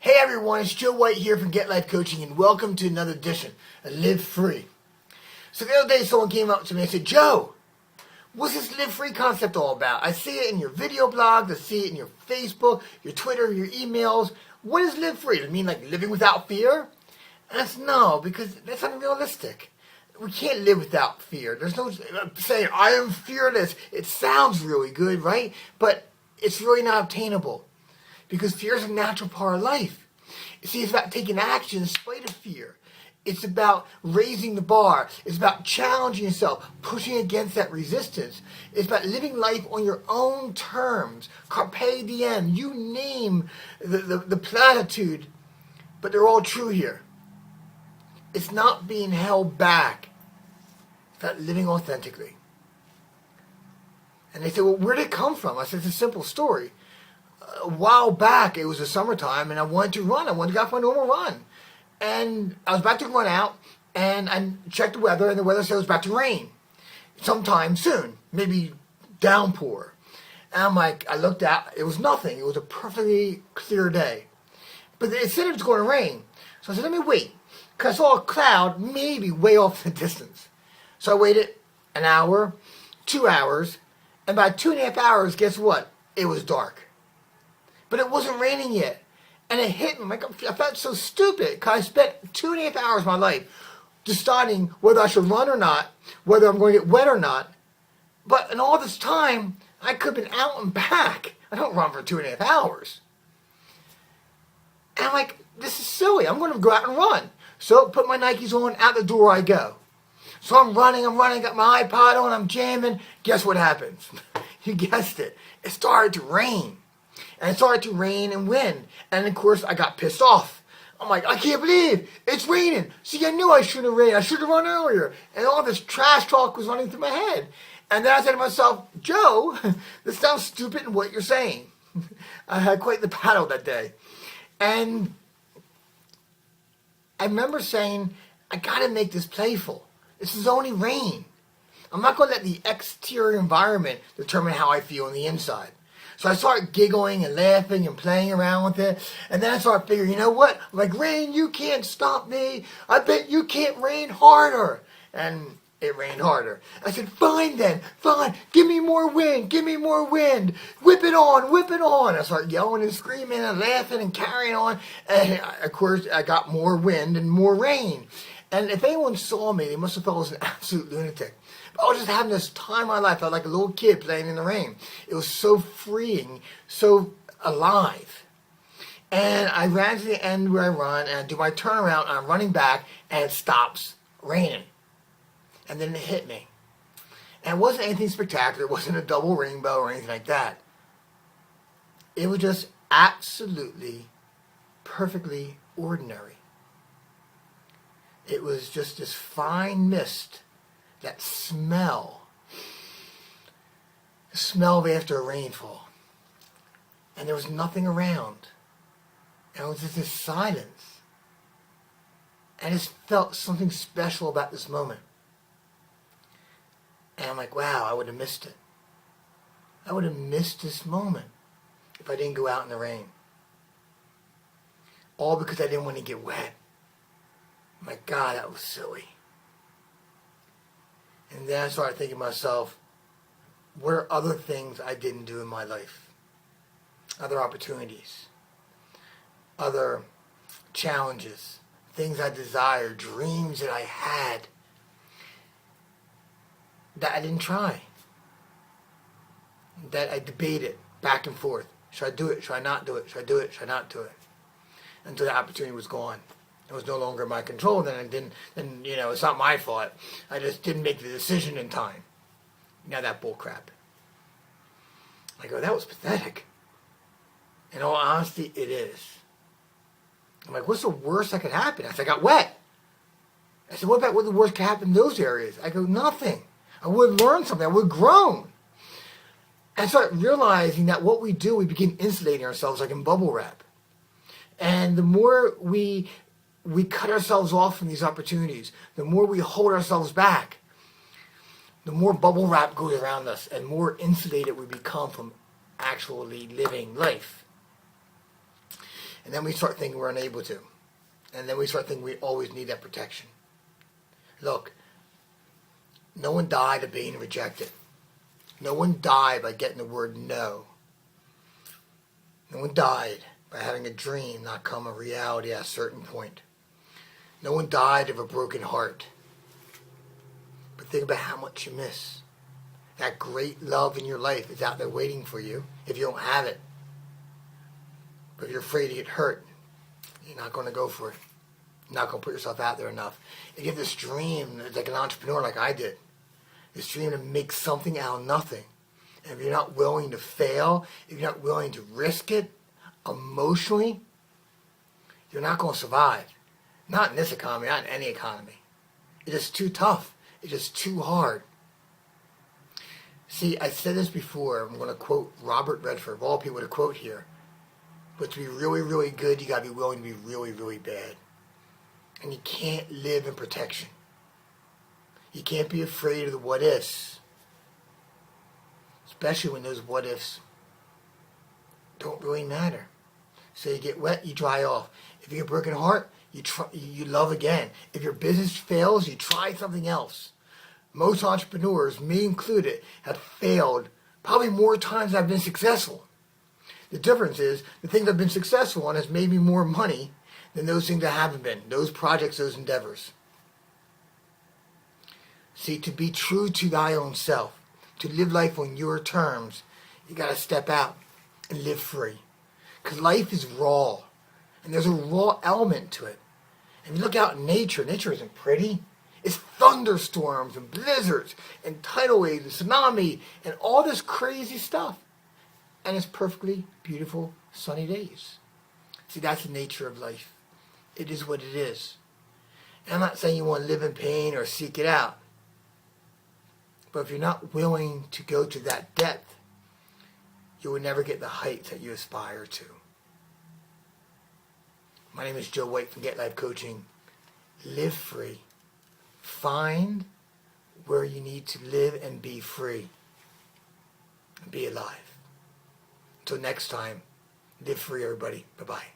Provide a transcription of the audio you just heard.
Hey everyone, it's Joe White here from Get Life Coaching, and welcome to another edition of Live Free. So the other day someone came up to me and said, Joe, what's this Live Free concept all about? I see it in your video blogs, I see it in your Facebook, your Twitter, your emails. What is Live Free? Does it mean like living without fear? And I said, no, because that's unrealistic. We can't live without fear. There's no saying, I am fearless. It sounds really good, right? But it's really not obtainable. Because fear is a natural part of life. You see, it's about taking action in spite of fear. It's about raising the bar. It's about challenging yourself, pushing against that resistance. It's about living life on your own terms. Carpe diem. You name the platitude, but they're all true here. It's not being held back. It's about living authentically. And they say, well, where did it come from? I said, it's a simple story. A while back, it was the summertime, and I wanted to run. I wanted to go for my normal run. And I was about to run out, and I checked the weather, and the weather said it was about to rain sometime soon, maybe downpour. And I'm like, I looked out, it was nothing. It was a perfectly clear day. But it said it was going to rain. So I said, let me wait, because I saw a cloud maybe way off in the distance. So I waited an hour, 2 hours, and by 2.5 hours, guess what? It was dark. But it wasn't raining yet. And it hit me. I felt so stupid because I spent 2.5 hours of my life deciding whether I should run or not, whether I'm going to get wet or not. But in all this time, I could have been out and back. I don't run for 2.5 hours. And I'm like, this is silly. I'm going to go out and run. So put my Nikes on, out the door I go. So I'm running, got my iPod on, I'm jamming. Guess what happens? You guessed it. It started to rain. And it started to rain and wind. And of course, I got pissed off. I'm like, I can't believe it's raining. See, I knew I shouldn't have rained. I should have run earlier. And all this trash talk was running through my head. And then I said to myself, Joe, this sounds stupid in what you're saying. I had quite the battle that day. And I remember saying, I got to make this playful. This is only rain. I'm not going to let the exterior environment determine how I feel on the inside. So I started giggling and laughing and playing around with it. And then I started figuring, you know what? I'm like, rain, you can't stop me. I bet you can't rain harder. And it rained harder. I said, fine then, fine. Give me more wind, give me more wind. Whip it on, whip it on. I started yelling and screaming and laughing and carrying on. And of course, I got more wind and more rain. And if anyone saw me, they must have thought I was an absolute lunatic. But I was just having this time of my life. I was like a little kid playing in the rain. It was so freeing, so alive. And I ran to the end where I run, and I do my turnaround, and I'm running back, and it stops raining. And then it hit me. And it wasn't anything spectacular. It wasn't a double rainbow or anything like that. It was just absolutely, perfectly ordinary. It was just this fine mist, that smell, the smell of after a rainfall. And there was nothing around. And it was just this silence. And I just felt something special about this moment. And I'm like, wow, I would have missed it. I would have missed this moment if I didn't go out in the rain. All because I didn't want to get wet. My God, that was silly. And then I started thinking to myself, what are other things I didn't do in my life? Other opportunities, other challenges, things I desired, dreams that I had that I didn't try, that I debated back and forth. Should I do it? Should I not do it? Should I do it? Should I not do it? Until the opportunity was gone. It was no longer in my control. Then it's not my fault. I just didn't make the decision in time. Now that bull crap. I go, that was pathetic. In all honesty, it is. I'm like, what's the worst that could happen? I said, I got wet. I said, what about what the worst could happen in those areas? I go, nothing. I would have learned something. I would have grown. And I started realizing that what we do, we begin insulating ourselves like in bubble wrap. And the more we cut ourselves off from these opportunities, the more we hold ourselves back, the more bubble wrap goes around us and more insulated we become from actually living life. And then we start thinking we're unable to. And then we start thinking we always need that protection. Look, no one died of being rejected. No one died by getting the word no. No one died by having a dream not come a reality at a certain point. No one died of a broken heart. But think about how much you miss. That great love in your life is out there waiting for you if you don't have it. But if you're afraid to get hurt, you're not going to go for it. You're not going to put yourself out there enough. You get this dream, like an entrepreneur like I did. This dream to make something out of nothing. And if you're not willing to fail, if you're not willing to risk it emotionally, you're not going to survive. Not in this economy, not in any economy. It's just too tough. It's just too hard. See, I said this before. I'm going to quote Robert Redford, of all people to quote here. But to be really, really good, you got to be willing to be really, really bad. And you can't live in protection. You can't be afraid of the what ifs. Especially when those what ifs don't really matter. So you get wet, you dry off. If you get a broken heart, you love again. If your business fails, you try something else. Most entrepreneurs, me included, have failed probably more times than I've been successful. The difference is the things I've been successful on has made me more money than those things that haven't been. Those projects, those endeavors. See, to be true to thy own self, to live life on your terms, you got to step out and live free. Because life is raw. And there's a raw element to it. And you look out in nature, nature isn't pretty. It's thunderstorms and blizzards and tidal waves and tsunami and all this crazy stuff. And it's perfectly beautiful sunny days. See, that's the nature of life. It is what it is. And I'm not saying you want to live in pain or seek it out. But if you're not willing to go to that depth, you will never get the heights that you aspire to. My name is Joe White from Get Life Coaching. Live free. Find where you need to live and be free. Be alive. Until next time, live free, everybody. Bye-bye.